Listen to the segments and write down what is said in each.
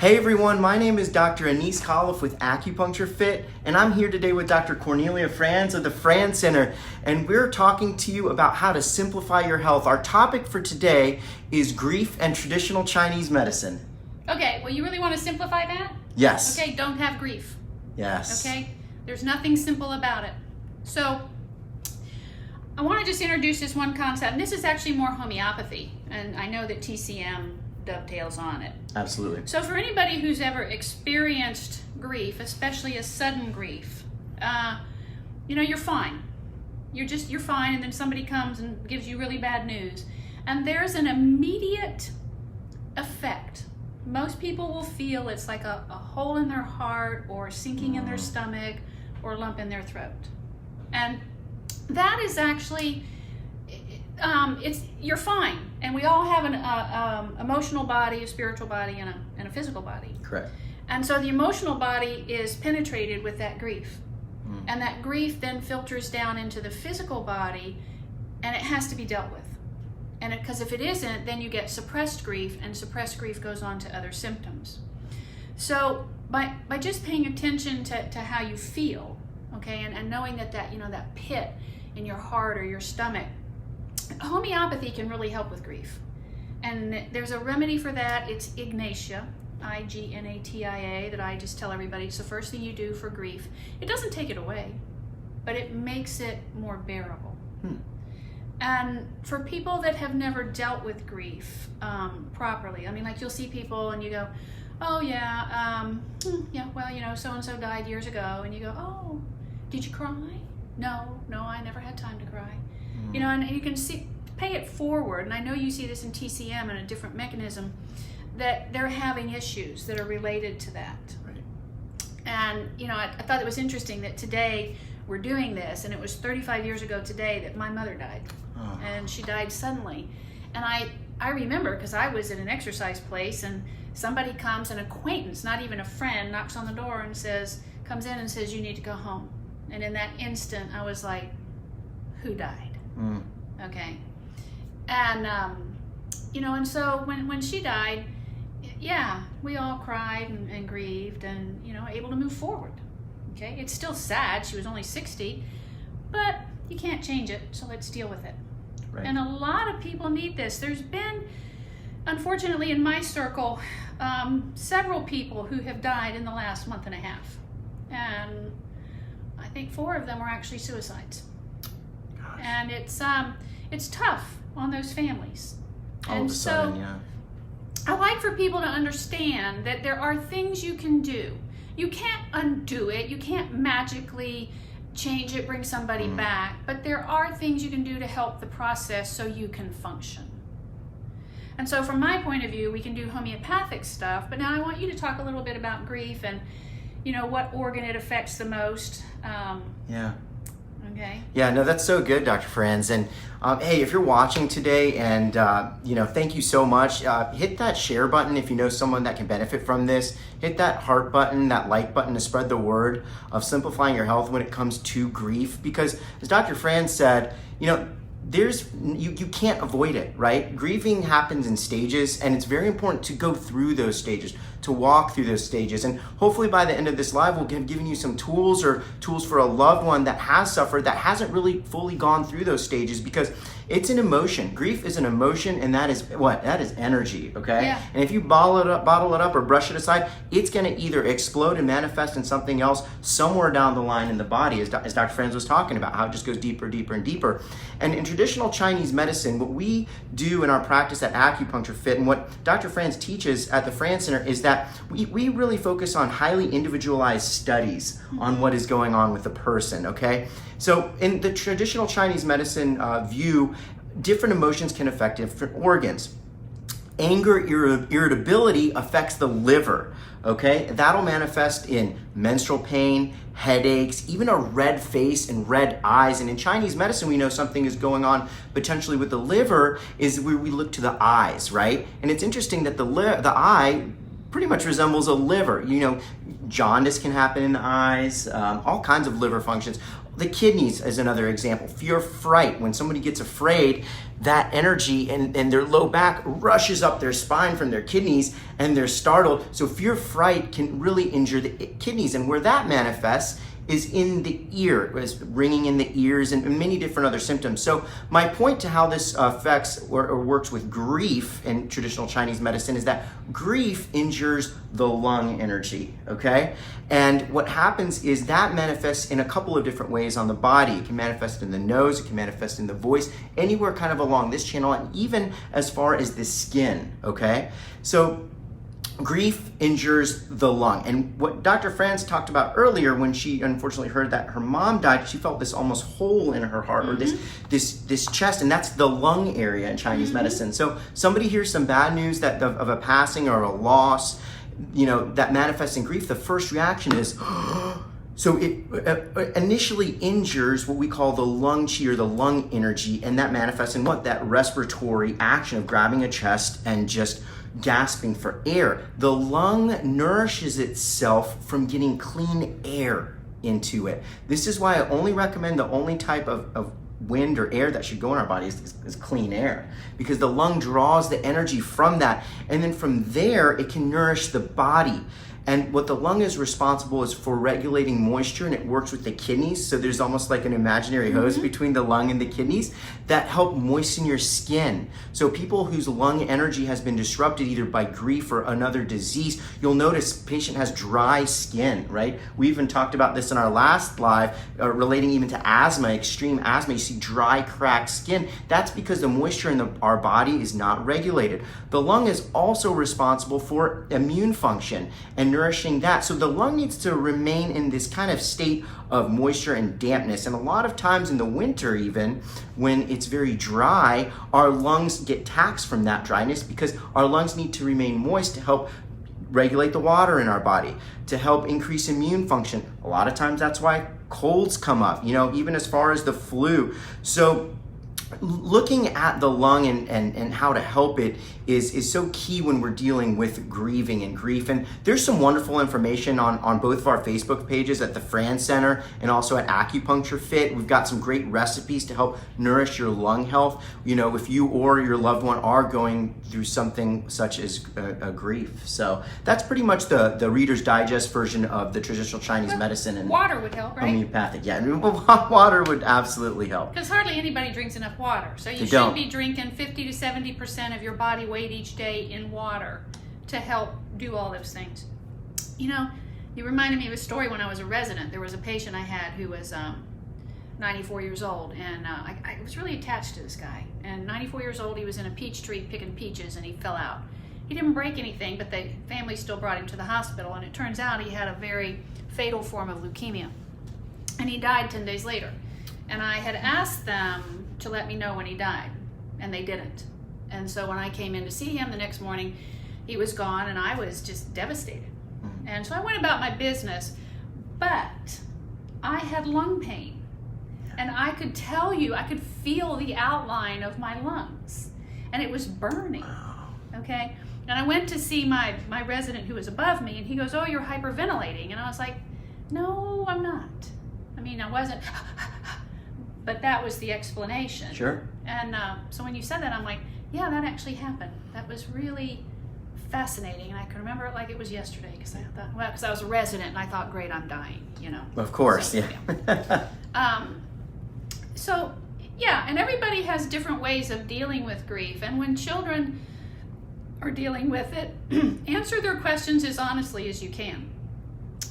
Hey everyone, my name is Dr. Khalaf with Acupuncture Fit, and I'm here today with Dr. Cornelia Franz of the Franz Center, and we're talking to you about how to simplify your health. Our topic for today is grief and traditional Chinese medicine. Okay, well, you really want to simplify that? Yes. Okay, don't have grief. Yes. Okay, there's nothing simple about it. So, I want to just introduce this one concept, and this is actually more homeopathy, and I know that TCM dovetails on it. Absolutely. So for anybody who's ever experienced grief, especially a sudden grief, you're fine. You're fine, and then somebody comes and gives you really bad news. And there's an immediate effect. Most people will feel it's like a hole in their heart or sinking in their stomach or lump in their throat. And that is actually, you're fine. And we all have an emotional body, a spiritual body, and a physical body. Correct. And so the emotional body is penetrated with that grief. And that grief then filters down into the physical body, and it has to be dealt with. And because if it isn't, then you get suppressed grief, and suppressed grief goes on to other symptoms. So by just paying attention to how you feel, okay, and knowing that pit in your heart or your stomach, homeopathy can really help with grief. And there's a remedy for that. It's Ignatia, I-G-N-A-T-I-A, that I just tell everybody. It's the first thing you do for grief. It doesn't take it away, but it makes it more bearable. And for people that have never dealt with grief properly, I mean, like you'll see people and you go, oh yeah, well, so-and-so died years ago, and you go, oh, did you cry? No, I never had time to cry. And you can pay it forward, and I know you see this in TCM and a different mechanism, that they're having issues that are related to that. Right. And, I thought it was interesting that today we're doing this, and it was 35 years ago today that my mother died. Oh. And she died suddenly. And I remember, because I was at an exercise place, and somebody comes, an acquaintance, not even a friend, knocks on the door and comes in and says, you need to go home. And in that instant, I was like, who died? Okay. And, and so when she died, yeah, we all cried and grieved and, able to move forward. Okay. It's still sad. She was only 60, but you can't change it. So let's deal with it. Right. And a lot of people need this. There's been, unfortunately, in my circle, several people who have died in the last month and a half. And I think 4 of them were actually suicides. Gosh. And it's tough on those families. All of a sudden, yeah. I like for people to understand that there are things you can do. You can't undo it. You can't magically change it, bring somebody back. But there are things you can do to help the process so you can function. And so from my point of view, we can do homeopathic stuff. But now I want you to talk a little bit about grief and, what organ it affects the most. Yeah. Okay. Yeah, no, that's so good, Dr. Franz. And hey, if you're watching today and, thank you so much. Hit that share button if you know someone that can benefit from this. Hit that heart button, that like button to spread the word of simplifying your health when it comes to grief. Because as Dr. Franz said, you can't avoid it, right? Grieving happens in stages, and it's very important to go through those stages, to walk through those stages. And hopefully by the end of this live, we'll have given you some tools or tools for a loved one that has suffered, that hasn't really fully gone through those stages, because it's an emotion. Grief is an emotion, and that is what? That is energy, okay? Yeah. And if you bottle it up or brush it aside, it's gonna either explode and manifest in something else somewhere down the line in the body, as Dr. Franz was talking about, how it just goes deeper, deeper, and deeper. And in traditional Chinese medicine, what we do in our practice at Acupuncture Fit, and what Dr. Franz teaches at the Franz Center, is that we really focus on highly individualized studies on what is going on with the person, okay? So in the traditional Chinese medicine view, different emotions can affect different organs. Anger, irritability affects the liver, okay? That'll manifest in menstrual pain, headaches, even a red face and red eyes. And in Chinese medicine, we know something is going on potentially with the liver is where we look to the eyes, right? And it's interesting that the eye pretty much resembles a liver. Jaundice can happen in the eyes, all kinds of liver functions. The kidneys is another example. Fear, fright. When somebody gets afraid, that energy and their low back rushes up their spine from their kidneys and they're startled. So fear, fright can really injure the kidneys. And where that manifests is in the ear, is ringing in the ears and many different other symptoms. So my point to how this affects or works with grief in traditional Chinese medicine is that grief injures the lung energy, okay? And what happens is that manifests in a couple of different ways on the body. It can manifest in the nose, it can manifest in the voice, anywhere kind of along this channel, and even as far as the skin, okay? So grief injures the lung. And what Dr. Franz talked about earlier, when she unfortunately heard that her mom died, she felt this almost hole in her heart, or this chest, and that's the lung area in Chinese medicine. So somebody hears some bad news that of a passing or a loss, you know, that manifests in grief, the first reaction is so it initially injures what we call the lung qi, or the lung energy, and that manifests in what? That respiratory action of grabbing a chest and just gasping for air. The lung nourishes itself from getting clean air into it. This is why I only recommend the only type of wind or air that should go in our body is clean air, because the lung draws the energy from that, and then from there it can nourish the body. And what the lung is responsible is for regulating moisture, and it works with the kidneys. So there's almost like an imaginary hose between the lung and the kidneys that help moisten your skin. So people whose lung energy has been disrupted either by grief or another disease, you'll notice patient has dry skin, right? We even talked about this in our last live, relating even to asthma, extreme asthma. You see dry, cracked skin. That's because the moisture in our body is not regulated. The lung is also responsible for immune function and nourishing that. So the lung needs to remain in this kind of state of moisture and dampness. And a lot of times in the winter, even when it's very dry, our lungs get taxed from that dryness, because our lungs need to remain moist to help regulate the water in our body, to help increase immune function. A lot of times that's why colds come up, you know, even as far as the flu. So looking at the lung and how to help it is so key when we're dealing with grieving and grief. And there's some wonderful information on both of our Facebook pages at the Franz Center and also at Acupuncture Fit. We've got some great recipes to help nourish your lung health, you know, if you or your loved one are going through something such as a grief. So that's pretty much the Reader's Digest version of the traditional Chinese medicine. And water would help, right? Homeopathic, yeah. Water would absolutely help. Because hardly anybody drinks enough water. So you should be drinking 50 to 70% of your body weight each day in water to help do all those things. You know, you reminded me of a story when I was a resident. There was a patient I had who was 94 years old, and I was really attached to this guy. And 94 years old, he was in a peach tree picking peaches, and he fell out. He didn't break anything, but the family still brought him to the hospital, and it turns out he had a very fatal form of leukemia. And he died 10 days later. And I had asked them to let me know when he died, and they didn't. And so when I came in to see him the next morning, he was gone, and I was just devastated. And so I went about my business, but I had lung pain, and I could tell you, I could feel the outline of my lungs, and it was burning, okay? And I went to see my resident who was above me, and he goes, "Oh, you're hyperventilating." And I was like, "No, I'm not. I mean, I wasn't." But that was the explanation. Sure. And so when you said that, I'm like, yeah, that actually happened. That was really fascinating. And I can remember it like it was yesterday, because I thought, well, because I was a resident and I thought, great, I'm dying, you know. Of course, so, yeah. So, yeah, and everybody has different ways of dealing with grief. And when children are dealing with it, answer their questions as honestly as you can.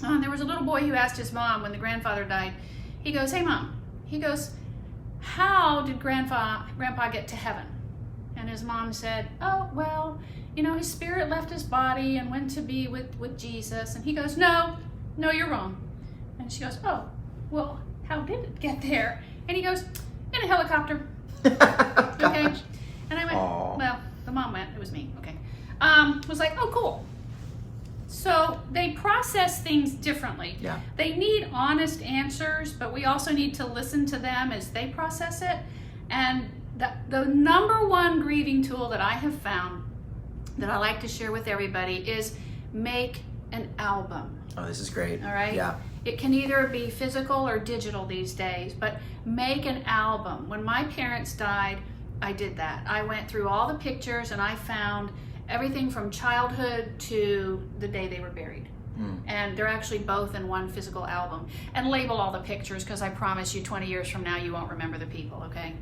There was a little boy who asked his mom when the grandfather died, he goes, "Hey, Mom," he goes, "how did Grandpa get to heaven?" And his mom said, "Oh, well, you know, his spirit left his body and went to be with Jesus." And he goes, No, you're wrong." And she goes, "Oh, well, how did it get there?" And he goes, "In a helicopter." Okay. And I went, Aww. Well, the mom went, it was me, okay. Was like, oh, cool. So they process things differently. Yeah. They need honest answers, but we also need to listen to them as they process it. And the number one grieving tool that I have found that I like to share with everybody is make an album. Oh, this is great. All right? Yeah. It can either be physical or digital these days, but make an album. When my parents died, I did that. I went through all the pictures and I found everything from childhood to the day they were buried. And they're actually both in one physical album. And label all the pictures, because I promise you 20 years from now you won't remember the people, okay?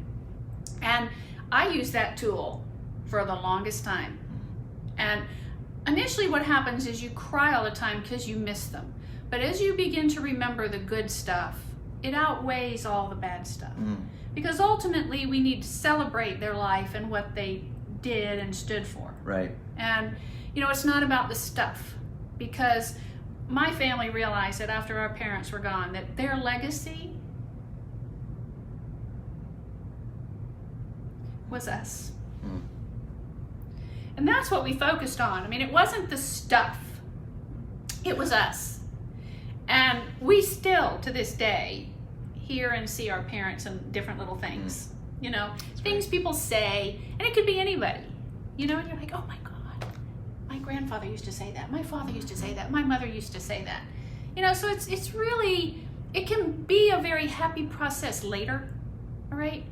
And I used that tool for the longest time. And initially what happens is you cry all the time because you miss them. But as you begin to remember the good stuff, it outweighs all the bad stuff. Because ultimately we need to celebrate their life and what they did and stood for. Right. And, you know, it's not about the stuff. Because my family realized that after our parents were gone, that their legacy was us. And that's what we focused on. I mean, it wasn't the stuff. It was us. And we still, to this day, hear and see our parents in different little things. You know, things people say, and it could be anybody. You know, and you're like, oh my God. My grandfather used to say that. My father used to say that. My mother used to say that. You know, so it's really, it can be a very happy process later, all right?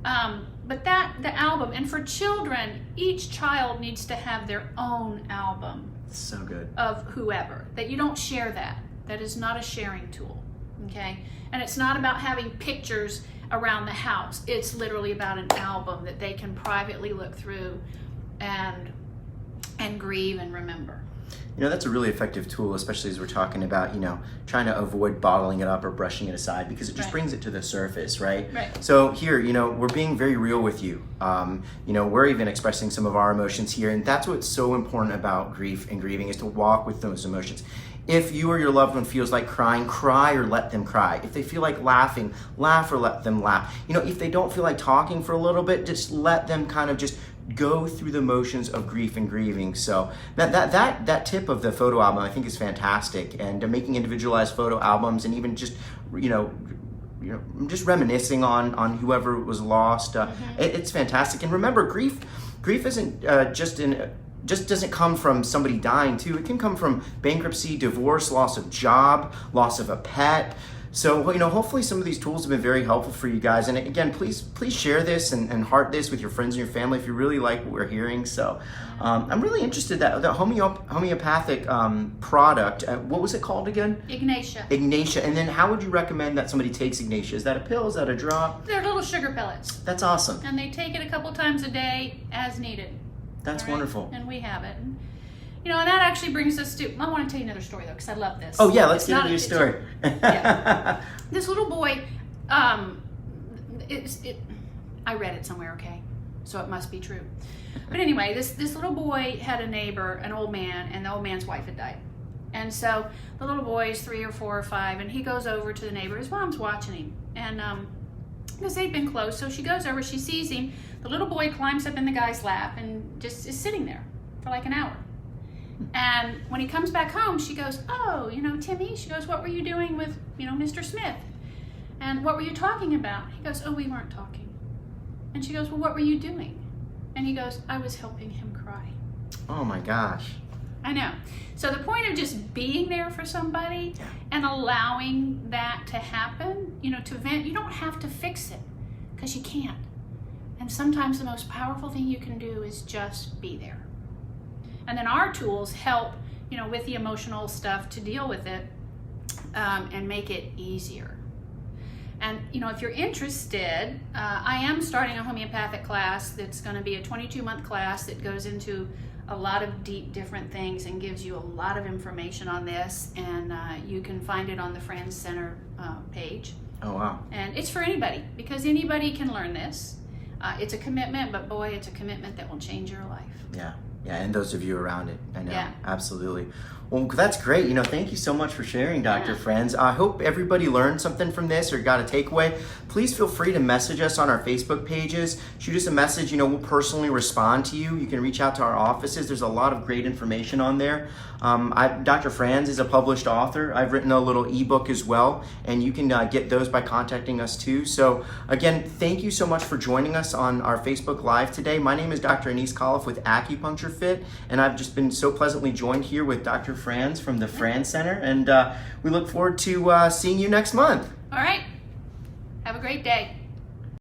But the album, and for children, each child needs to have their own album. So good. Of whoever. That you don't share that. That is not a sharing tool, okay? And it's not about having pictures around the house. It's literally about an album that they can privately look through and grieve and remember. You know, that's a really effective tool, especially as we're talking about, you know, trying to avoid bottling it up or brushing it aside, because it just brings it to the surface, right? Right. So here, you know, we're being very real with you. You know, we're even expressing some of our emotions here, and that's what's so important about grief and grieving, is to walk with those emotions. If you or your loved one feels like crying, cry or let them cry. If they feel like laughing, laugh or let them laugh. You know, if they don't feel like talking for a little bit, just let them kind of just go through the motions of grief and grieving. So that tip of the photo album I think is fantastic, and making individualized photo albums, and even just you know just reminiscing on whoever was lost. It's fantastic. And remember, grief isn't just doesn't come from somebody dying too. It can come from bankruptcy, divorce, loss of job, loss of a pet. So, you know, hopefully some of these tools have been very helpful for you guys. And again, please share this and heart this with your friends and your family if you really like what we're hearing. So I'm really interested that the homeopathic product, what was it called again? Ignatia. Ignatia. And then how would you recommend that somebody takes Ignatia? Is that a pill? Is that a drop? They're little sugar pellets. That's awesome. And they take it a couple times a day as needed. That's wonderful. And we have it. You know, and that actually brings us to, I want to tell you another story though, because I love this. Oh yeah, let's get into your story. Yeah. This little boy, I read it somewhere, okay? So it must be true. But anyway, this little boy had a neighbor, an old man, and the old man's wife had died. And so the little boy is 3 or 4 or 5, and he goes over to the neighbor. His mom's watching him. And because they'd been close, so she goes over, she sees him. The little boy climbs up in the guy's lap and just is sitting there for like an hour. And when he comes back home, she goes, oh, you know, Timmy, she goes, what were you doing with, you know, Mr. Smith? And what were you talking about? He goes, oh, we weren't talking. And she goes, well, what were you doing? And he goes, I was helping him cry. Oh my gosh. I know. So the point of just being there for somebody and allowing that to happen, you know, to vent, you don't have to fix it, because you can't. And sometimes the most powerful thing you can do is just be there. And then our tools help, you know, with the emotional stuff to deal with it and make it easier. And, you know, if you're interested, I am starting a homeopathic class that's going to be a 22-month class that goes into a lot of deep different things and gives you a lot of information on this. And you can find it on the Franz Center page. Oh, wow. And it's for anybody, because anybody can learn this. It's a commitment, but boy, it's a commitment that will change your life. Yeah. Yeah, and those of you around it. I know. Yeah. Absolutely. Well, that's great. You know, thank you so much for sharing, Dr. Franz. I hope everybody learned something from this or got a takeaway. Please feel free to message us on our Facebook pages. Shoot us a message. You know, we'll personally respond to you. You can reach out to our offices. There's a lot of great information on there. Dr. Franz is a published author. I've written a little ebook as well, and you can get those by contacting us too. So again, thank you so much for joining us on our Facebook Live today. My name is Dr. Anise Khalaf with Acupuncture Acupuncture Fit, and I've just been so pleasantly joined here with Dr. Franz from the Franz Center, and we look forward to seeing you next month. All right. Have a great day.